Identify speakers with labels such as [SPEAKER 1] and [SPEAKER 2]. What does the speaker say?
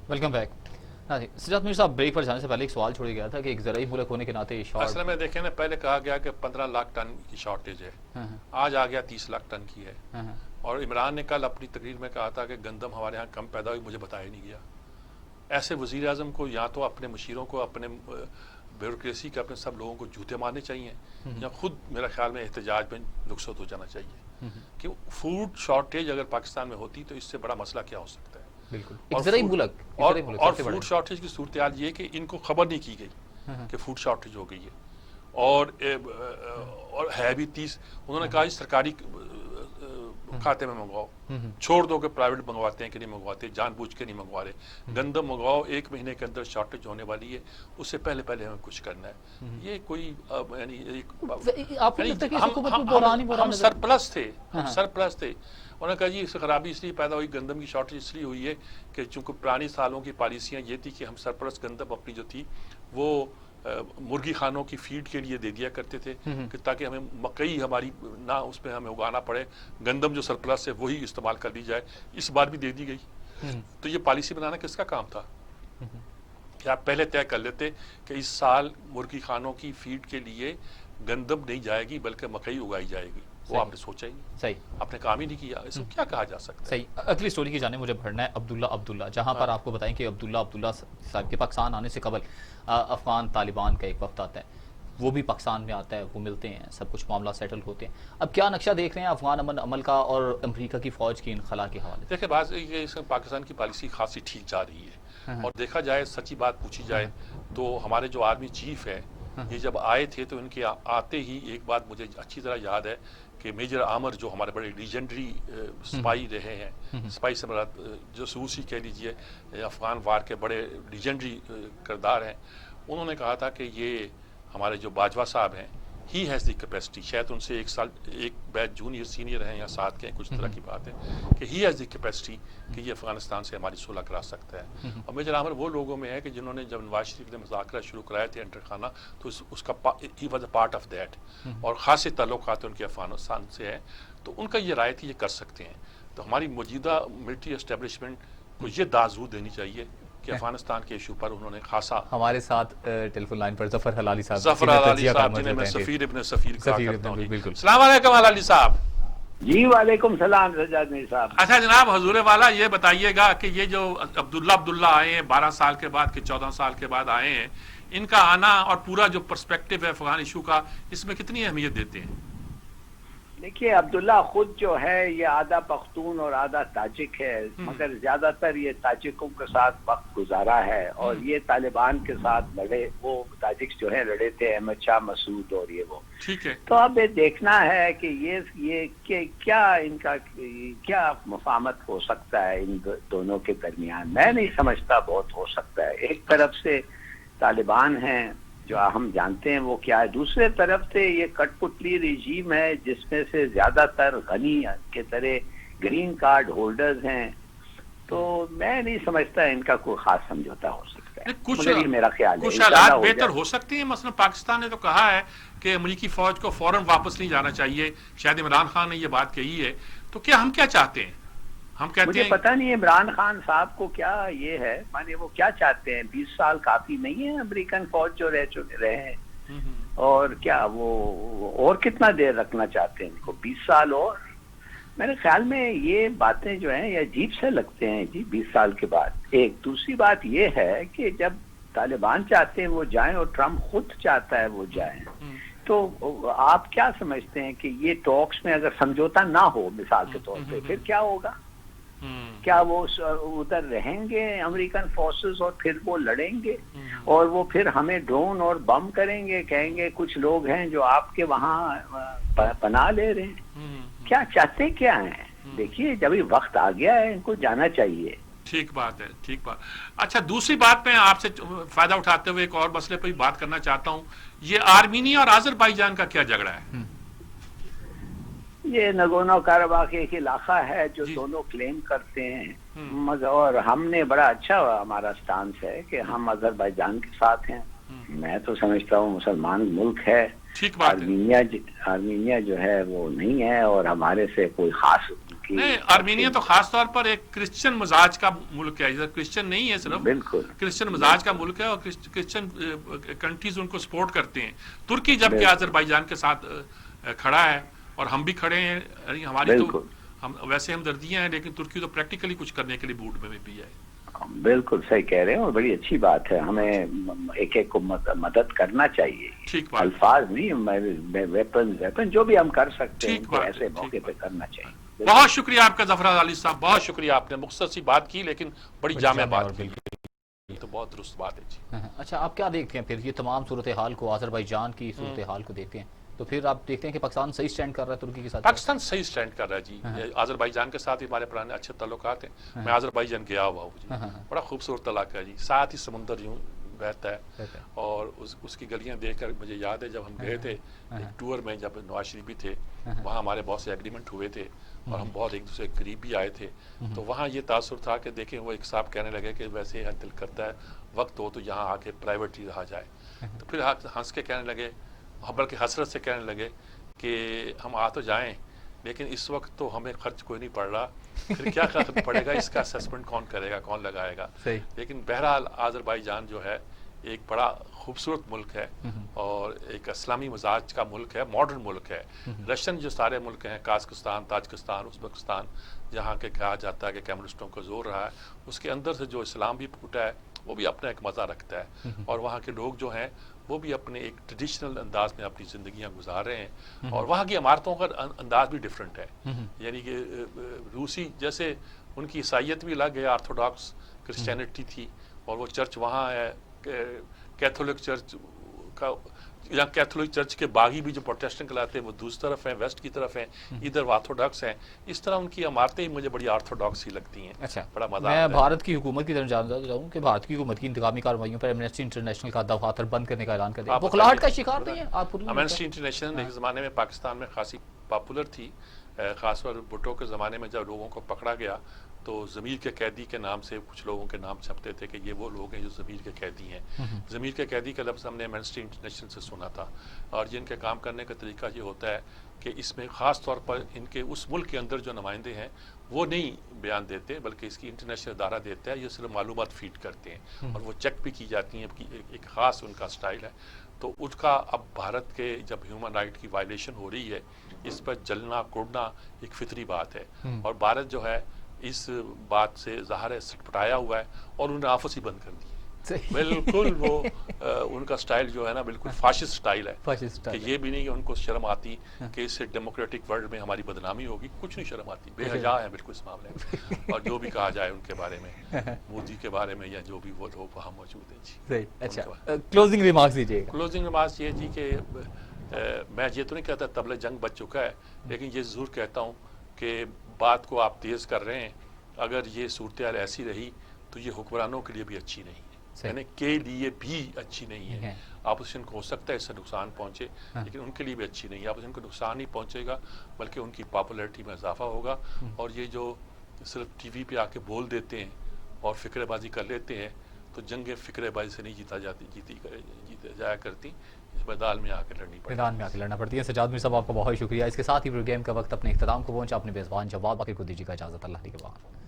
[SPEAKER 1] Welcome back. हाँ जी सजाद मीर साहब, break पर जाने से पहले एक सवाल छोड़ गया था कि एक ज़राई मुल्क होने के नाते शॉर्ट।
[SPEAKER 2] असल में देखें ना, पहले कहा गया कि 15 लाख टन की शॉर्टेज है।
[SPEAKER 1] हाँ हाँ
[SPEAKER 2] आज आ गया 30 लाख टन की है।
[SPEAKER 1] हाँ हाँ
[SPEAKER 2] और इमरान ने कल अपनी तकरीर में कहा था कि गंदम हमारे यहाँ कम पैदा हुई, मुझे बताया नहीं गया। ऐसे वज़ीर आज़म को या तो अपने मशीरों को, अपने ब्यूरोक्रेसी के, अपने सब लोगों को जूते मारने चाहिए, या खुद मेरा ख्याल में एहतजाज में रुखसत हो जाना चाहिए कि फूड शॉर्टेज अगर पाकिस्तान में होती तो इससे बड़ा मसला क्या हो सकता है।
[SPEAKER 1] बिल्कुल, एक
[SPEAKER 2] और
[SPEAKER 1] ज़राई
[SPEAKER 2] फूड
[SPEAKER 1] मुल्क,
[SPEAKER 2] और
[SPEAKER 1] सबसे बड़ा
[SPEAKER 2] फूड शॉर्टेज की सूरत हाल ये कि इनको खबर नहीं की गई
[SPEAKER 1] हाँ
[SPEAKER 2] कि फूड शॉर्टेज हो गई है। और है भी 30। उन्होंने कहा सरकारी खाते में मंगवाओ, छोड़ दो कि प्राइवेट मंगवाते हैं कि नहीं मंगवाते, जानबूझ के नहीं मंगवा रहे। गंदम मंगवाओ, 1 महीने के अंदर शॉर्टेज होने वाली है, उससे पहले पहले हमें कुछ करना है। ये कोई हम सरप्लस थे, उन्होंने कहा जी इससे खराबी इसलिए पैदा हुई, गंदम की शॉर्टेज इसलिए हुई है कि चूंकि पुरानी सालों की पॉलिसियाँ ये थी कि हम सरप्लस गंदम अपनी जो थी वो मुर्गी खानों की फीड के लिए दे दिया करते थे कि ताकि हमें मकई हमारी ना उसमें हमें उगाना पड़े, गंदम जो सरप्लस है वही इस्तेमाल कर ली जाए। इस बार भी दे दी गई। तो ये पॉलिसी बनाना किसका काम था कि आप पहले तय कर लेते कि इस साल मुर्गी खानों की फीड के लिए गंदम नहीं जाएगी बल्कि मकई उगाई जाएगी। वो आपने सोचा ही नहीं,
[SPEAKER 1] सही,
[SPEAKER 2] आपने काम ही नहीं किया। इसको क्या कहा जा सकता है।
[SPEAKER 1] सही। अगली स्टोरी की जाने मुझे बढ़ना है, अब्दुल्ला, जहाँ पर आपको बताएं कि अब्दुल्ला साहब के पाकिस्तान आने से कबल अफगान तालिबान का एक वक्त आता है, वो भी पाकिस्तान में आता है, वो मिलते हैं, सब कुछ मामला सेटल होते हैं। अब क्या नक्शा देख रहे हैं अफगान अमन अमल का और अमरीका की फ़ौज की इनखला के हवाले से?
[SPEAKER 2] देखिए, बात इसमें पाकिस्तान की पॉलिसी खासी ठीक जा रही है। और देखा जाए, सच्ची बात पूछी जाए तो हमारे जो आर्मी चीफ है, ये जब आए थे तो इनके आते ही एक बात मुझे अच्छी तरह याद है कि मेजर आमर जो हमारे बड़े लीजेंडरी स्पाई रहे हैं, स्पाई से बड़ा जासूसी कह लीजिए, अफगान वार के बड़े लीजेंडरी किरदार हैं, उन्होंने कहा था कि ये हमारे जो बाजवा साहब हैं, ही हैज़ दी कैपेसिटी, शायद उनसे एक बैच जूनियर सीनियर हैं या साथ के, कुछ तरह की बात है कि ही हैज़ दी कैपेसिटी कि ये अफगानिस्तान से हमारी सुलह करा सकता है। और मेजर आमर वो लोगों में है कि जिन्होंने जब नवाज शरीफ ने मुज़ाकरा शुरू कराए थे इंटर खाना, तो उसका he was a part of that, और ख़ासे ताल्लुकात उनके अफगानिस्तान से है। तो उनका ये राय थी ये कर सकते हैं। तो हमारी मौजूदा मिलिट्री एस्टेब्लिशमेंट को ये दाजू देनी चाहिए कि अफगानिस्तान के इशू पर उन्होंने खासा।
[SPEAKER 1] हमारे साथ टेलीफोन लाइन पर जफर हलाली साहब,
[SPEAKER 2] जिन्हें मैं सफीर इब्न सफीर कहा करता हूं।
[SPEAKER 1] बिल्कुल।
[SPEAKER 2] अस्सलाम वालेकुम हलाली साहब।
[SPEAKER 3] जी वालेकुम सलाम सजाद मीर साहब।
[SPEAKER 2] अच्छा जनाब, हजूर वाला ये बताइएगा कि ये जो अब्दुल्ला आए हैं 12 साल के बाद, कि 14 साल के बाद आए हैं, इनका आना और पूरा जो पर्सपेक्टिव है अफगान इशू का, इसमें कितनी अहमियत देते हैं?
[SPEAKER 3] देखिए, अब्दुल्ला खुद जो है ये आधा पख्तून और आधा ताजिक है, मगर ज्यादातर ये ताजिकों के साथ वक्त गुजारा है, और ये तालिबान के साथ लड़े, वो ताजिक जो है लड़े थे, अहमद शाह मसूद और ये वो।
[SPEAKER 2] ठीक है।
[SPEAKER 3] तो अब ये देखना है कि ये क्या इनका क्या मुफाहमत हो सकता है इन दोनों के दरमियान। मैं नहीं समझता बहुत हो सकता है। एक तरफ से तालिबान हैं जो हम जानते हैं वो क्या है, दूसरे तरफ से ये कठपुतली रिजीम है जिसमें से ज्यादातर गनी के तरह ग्रीन कार्ड होल्डर्स हैं। तो मैं नहीं समझता इनका कोई खास समझौता हो सकता है।
[SPEAKER 2] कुछ
[SPEAKER 3] ये मेरा ख्याल है,
[SPEAKER 2] कुछ हालात बेहतर हो सकते हैं। मसलन पाकिस्तान ने तो कहा है कि अमरीकी फौज को फौरन वापस नहीं जाना चाहिए, शायद इमरान खान ने ये बात कही है। तो क्या हम क्या चाहते हैं? हम कहते
[SPEAKER 3] मुझे पता नहीं है इमरान खान साहब को क्या ये है, माने वो क्या चाहते हैं। 20 साल काफी नहीं है अमेरिकन फौज जो रहे हैं, और क्या वो और कितना देर रखना चाहते हैं इनको? 20 साल और? मेरे ख्याल में ये बातें जो हैं ये अजीब से लगते हैं जी 20 साल के बाद। एक दूसरी बात ये है कि जब तालिबान चाहते हैं वो जाएं और ट्रम्प खुद चाहता है वो जाएं, तो आप क्या समझते हैं कि ये टॉक्स में अगर समझौता ना हो मिसाल के तौर पे, फिर क्या होगा? क्या वो उधर रहेंगे अमेरिकन फोर्सेस और फिर वो लड़ेंगे, और वो फिर हमें ड्रोन और बम करेंगे, कहेंगे कुछ लोग हैं जो आपके वहाँ पनाह ले रहे हैं? क्या चाहते क्या हैं? देखिए, जब वक्त आ गया है इनको जाना चाहिए।
[SPEAKER 2] ठीक बात है, ठीक बात। अच्छा, दूसरी बात मैं आपसे फायदा उठाते हुए एक और मसले पर भी बात करना चाहता हूँ। ये आर्मीनिया और अजरबैजान का क्या झगड़ा है?
[SPEAKER 3] ये नगोनो काराबाख एक इलाका है जो दोनों क्लेम करते हैं, और हमने बड़ा अच्छा हमारा स्टांस है कि हम अजरबैजान के साथ हैं। मैं तो समझता हूँ मुसलमान मुल्क है,
[SPEAKER 2] ठीक बात
[SPEAKER 3] आर्मीनिया जो है वो नहीं है, और हमारे से कोई खास की।
[SPEAKER 2] नहीं, आर्मीनिया तो खास तौर पर एक क्रिश्चियन मिजाज का मुल्क है, इधर क्रिश्चियन नहीं है सिर्फ,
[SPEAKER 3] बिल्कुल
[SPEAKER 2] क्रिश्चियन मिजाज का मुल्क है और क्रिश्चियन कंट्रीज उनको सपोर्ट करते हैं। तुर्की जबकि
[SPEAKER 3] बिल्कुल।
[SPEAKER 2] अजरबैजान के साथ खड़ा है और हम भी खड़े हैं, हमारी तो
[SPEAKER 3] बिल्कुल।
[SPEAKER 2] हम वैसे हमदर्दियां हैं, लेकिन तुर्की तो प्रैक्टिकली कुछ करने के लिए मूड में भी है।
[SPEAKER 3] बिल्कुल सही कह रहे हैं और बड़ी अच्छी बात है, हमें एक एक को मदद करना चाहिए।
[SPEAKER 2] ठीक बात।
[SPEAKER 3] अल्फाज नहीं, वेपन जो भी हम कर सकते हैं
[SPEAKER 2] ठीक
[SPEAKER 3] उनको
[SPEAKER 2] बात है,
[SPEAKER 3] ऐसे
[SPEAKER 2] ठीक
[SPEAKER 3] मौके पे
[SPEAKER 2] बात।
[SPEAKER 3] करना चाहिए।
[SPEAKER 2] बहुत शुक्रिया आपका ज़फर अली साहब, बहुत शुक्रिया, आपने मुख्तसर सी बात की लेकिन बड़ी जामे बात की, ये तो बहुत दुरुस्त बात है जी।
[SPEAKER 1] अच्छा, आप क्या देखते हैं फिर ये तमाम सूरत हाल को, आज़रबाईजान की सूरत हाल को देखते हैं तो फिर आप देखते हैं कि पाकिस्तान सही स्टैंड कर रहा है तुर्की के साथ?
[SPEAKER 2] पाकिस्तान सही स्टैंड कर रहा है जी। आज़रबाईजान के साथ ही हमारे पुराने अच्छे ताल्लुकात हैं। मैं आज़रबाईजान गया हुआ हूँ जी, बड़ा खूबसूरत इलाका है जी, साथ ही समुंदर यूँ बहता है और उसकी गलियां देखकर मुझे याद है जब हम गए थे एक टूर में, जब नवाज शरीफ भी थे वहाँ, हमारे बहुत से एग्रीमेंट हुए थे और हम बहुत एक दूसरे के करीब भी आए थे। तो वहाँ ये तासुर था कि देखें, वो एक साहब कहने लगे कि वैसे दिल करता है वक्त हो तो यहाँ आके प्राइवेटली रहा जाए। तो फिर हंस के कहने लगे, बल्कि हसरत से कहने लगे कि हम आ तो जाएं लेकिन इस वक्त तो हमें खर्च कोई नहीं पड़ रहा, फिर क्या खर्च पड़ेगा, इसका असेसमेंट कौन करेगा, कौन लगाएगा। लेकिन बहरहाल आज़रबाईजान जो है एक बड़ा खूबसूरत मुल्क है और एक इस्लामी मिजाज का मुल्क है, मॉडर्न मुल्क है। रशियन जो सारे मुल्क हैं, काज़किस्तान, ताजिकिस्तान, उज़्बेकिस्तान, जहाँ के कहा जाता है कि कम्युनिस्टों को जोर रहा है, उसके अंदर से जो इस्लाम भी फूटा है वो भी अपना एक मज़ा रखता है और वहाँ के लोग जो हैं वो भी अपने एक ट्रेडिशनल अंदाज में अपनी ज़िंदगियाँ गुजार रहे हैं और वहाँ की इमारतों का अंदाज भी डिफरेंट है। यानी कि रूसी जैसे उनकी ईसाइयत भी अलग है, ऑर्थोडॉक्स क्रिश्चियनिटी थी और वो चर्च वहाँ है, कैथोलिक चर्च का, या कैथोलिक चर्च के बागी भी जो प्रोटेस्टेंट कहलाते हैं वो दूसरी तरफ हैं, वेस्ट की तरफ हैं, इधर ऑर्थोडॉक्स हैं। इस तरह उनकी इमारतें ही मुझे बड़ी ऑर्थोडॉक्स ही लगती हैं।
[SPEAKER 1] अच्छा,
[SPEAKER 2] बड़ा मजा
[SPEAKER 1] मैं
[SPEAKER 2] आता है।
[SPEAKER 1] भारत की हुकूमत की तरफ जानना चाहूँ कि भारत की हुकूमत की इंतकामी कार्रवाइयों पर एमनेस्टी इंटरनेशनल का दफातर बंद करने का ऐलान कर दिया, बुखलाहट का शिकार नहीं है आप?
[SPEAKER 2] एमनेस्टी इंटरनेशनल एक ज़माने में पाकिस्तान में खासी पॉपुलर थी, ख़ासतौर भुट्टो के ज़माने में जब लोगों को पकड़ा गया तो ज़मीर के कैदी के नाम से कुछ लोगों के नाम छपते थे कि ये वो लोग हैं जो ज़मीर के कैदी हैं। ज़मीर के कैदी का लफ्ज़ हमने एमनेस्टी इंटरनेशनल से सुना था और जिनके काम करने का तरीका ये होता है कि इसमें ख़ास तौर पर इनके उस मुल्क के अंदर जो नुमाइंदे हैं वो नहीं बयान देते, बल्कि इसकी इंटरनेशनल अदारा देता है, ये सिर्फ मालूमात फीड करते हैं और वो चेक भी की जाती हैं कि एक ख़ास उनका स्टाइल है। तो उसका अब भारत के जब ह्यूमन राइट की वायलेशन हो रही है, इस पर जलना कुड़ना एक फितरी बात है और भारत जो है इस बात से ज़ाहिर है सटपटाया हुआ है और उन्हें आपस ही बंद कर दी है। बिल्कुल वो उनका स्टाइल जो है ना बिल्कुल फाशिस्ट स्टाइल है कि ये भी नहीं कि उनको शर्म आती कि इससे डेमोक्रेटिक वर्ल्ड में हमारी बदनामी होगी, कुछ नहीं शर्म आती, बेहया है बिल्कुल इस मामले में। और जो भी कहा जाए उनके बारे में, मोदी के बारे में या जो भी वो लोग वहाँ मौजूद हैं जी।
[SPEAKER 1] अच्छा, क्लोजिंग रिमार्क्स दीजिएगा।
[SPEAKER 2] क्लोजिंग रिमार्क्स ये जी कि मैं ये तो नहीं कहता तबले जंग बच चुका है, लेकिन ये ज़रूर कहता हूँ कि बात को आप तेज़ कर रहे हैं। अगर ये सूरत हाल ऐसी रही तो ये हुक्मरानों के लिए भी अच्छी नहीं है, यानी के लिए भी अच्छी नहीं है। अपोजिशन को हो सकता है इससे नुकसान पहुंचे, लेकिन उनके लिए भी अच्छी नहीं है। अपोजिशन को नुकसान नहीं पहुंचेगा बल्कि उनकी पॉपुलैरिटी में इजाफा होगा और ये जो सिर्फ टीवी पे आके बोल देते हैं और फिक्रेबाजी कर लेते हैं तो जंगें फिक्रेबाजी से नहीं जीती जाया करती, इस मैदान में आकर लड़नी पड़ती है,
[SPEAKER 1] मैदान में आकर लड़ना पड़ती है। सजाद मीर साहब आपका बहुत शुक्रिया। इसके साथ ही प्रोग्राम का वक्त अपने इख्तिताम को पहुंचा, अपने बेज़बान जवाब आखिर को दीजिएगा इजाज़त, अल्लाह के बाद।